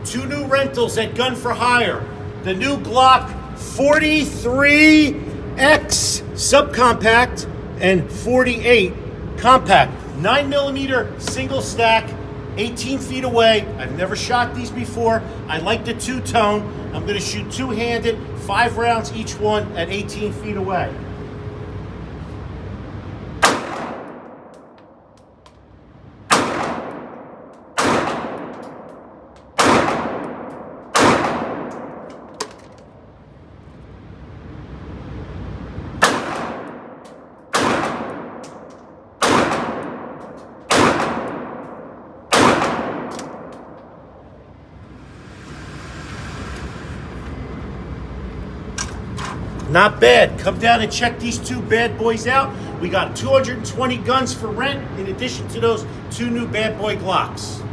two new rentals at Gun for Hire. The new Glock 43X subcompact and 48 compact. 9mm single stack, 18 feet away. I've never shot these before. I like the two-tone. I'm gonna shoot two-handed, 5 rounds each one at 18 feet away. Not bad. Come down and check these two bad boys out. We got 220 guns for rent in addition to those two new bad boy Glocks.